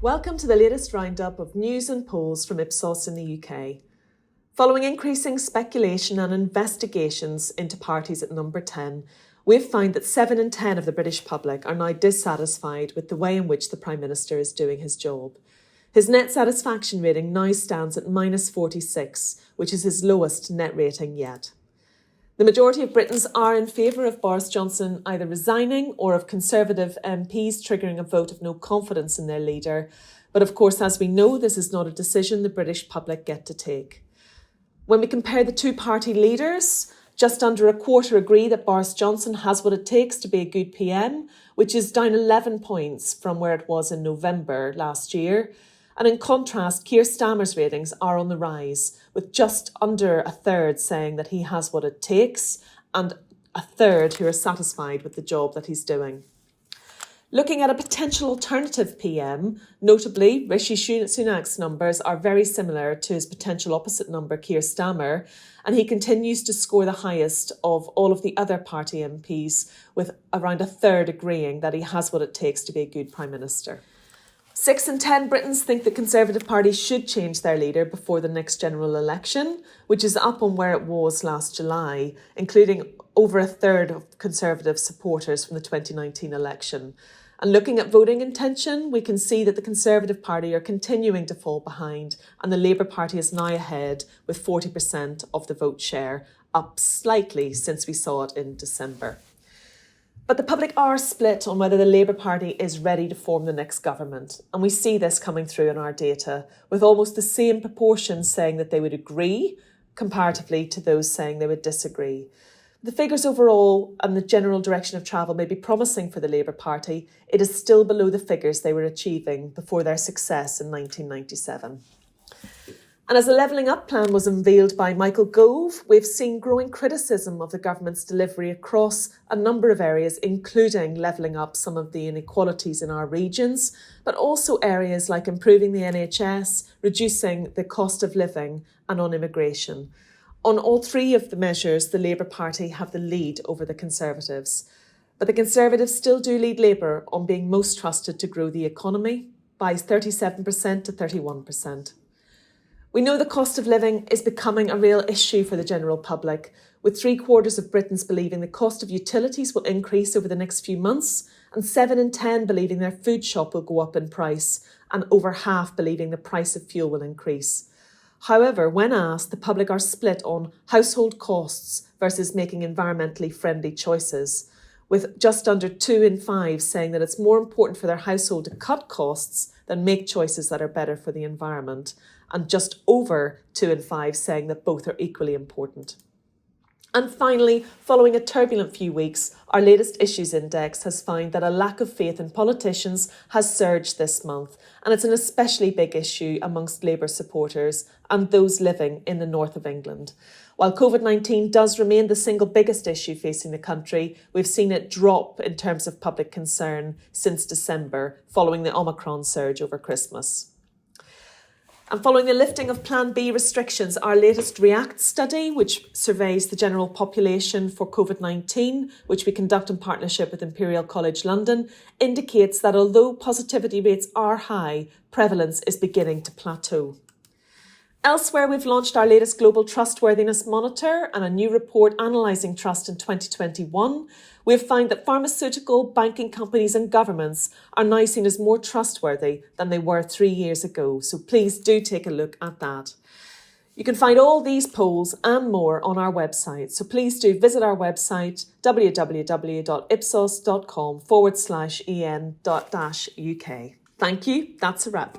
Welcome to the latest roundup of news and polls from Ipsos in the UK. Following increasing speculation and investigations into parties at number 10, we've found that 7 in 10 of the British public are now dissatisfied with the way in which the Prime Minister is doing his job. His net satisfaction rating now stands at -46, which is his lowest net rating yet. The majority of Britons are in favour of Boris Johnson either resigning or of Conservative MPs triggering a vote of no confidence in their leader. But of course, as we know, this is not a decision the British public get to take. When we compare the two party leaders, just under a quarter agree that Boris Johnson has what it takes to be a good PM, which is down 11 points from where it was in November last year. And in contrast, Keir Starmer's ratings are on the rise, with just under a third saying that he has what it takes and a third who are satisfied with the job that he's doing. Looking at a potential alternative PM, notably Rishi Sunak's numbers are very similar to his potential opposite number, Keir Starmer, and he continues to score the highest of all of the other party MPs, with around a third agreeing that he has what it takes to be a good Prime Minister. 6 in 10 Britons think the Conservative Party should change their leader before the next general election, which is up on where it was last July, including over a third of Conservative supporters from the 2019 election. And looking at voting intention, we can see that the Conservative Party are continuing to fall behind, and the Labour Party is now ahead with 40% of the vote share, up slightly since we saw it in December. But the public are split on whether the Labour Party is ready to form the next government. And we see this coming through in our data, with almost the same proportion saying that they would agree, comparatively to those saying they would disagree. The figures overall and the general direction of travel may be promising for the Labour Party. It is still below the figures they were achieving before their success in 1997. And as a levelling up plan was unveiled by Michael Gove, we've seen growing criticism of the government's delivery across a number of areas, including levelling up some of the inequalities in our regions, but also areas like improving the NHS, reducing the cost of living, and on immigration. On all three of the measures, the Labour Party have the lead over the Conservatives. But the Conservatives still do lead Labour on being most trusted to grow the economy by 37% to 31%. We know the cost of living is becoming a real issue for the general public, with 3/4 of Britons believing the cost of utilities will increase over the next few months, and 7 in 10 believing their food shop will go up in price, and over half believing the price of fuel will increase. However, when asked, the public are split on household costs versus making environmentally friendly choices, with just under 2 in 5 saying that it's more important for their household to cut costs than make choices that are better for the environment, and just over 2 in 5 saying that both are equally important. And finally, following a turbulent few weeks, our latest Issues Index has found that a lack of faith in politicians has surged this month, and it's an especially big issue amongst Labour supporters and those living in the north of England. While COVID-19 does remain the single biggest issue facing the country, we've seen it drop in terms of public concern since December, following the Omicron surge over Christmas. And following the lifting of Plan B restrictions, our latest REACT study, which surveys the general population for COVID-19, which we conduct in partnership with Imperial College London, indicates that although positivity rates are high, prevalence is beginning to plateau. Elsewhere, we've launched our latest Global Trustworthiness Monitor and a new report analysing trust in 2021. We've found that pharmaceutical, banking companies and governments are now seen as more trustworthy than they were 3 years ago. So please do take a look at that. You can find all these polls and more on our website. So please do visit our website, www.ipsos.com/en-uk. Thank you. That's a wrap.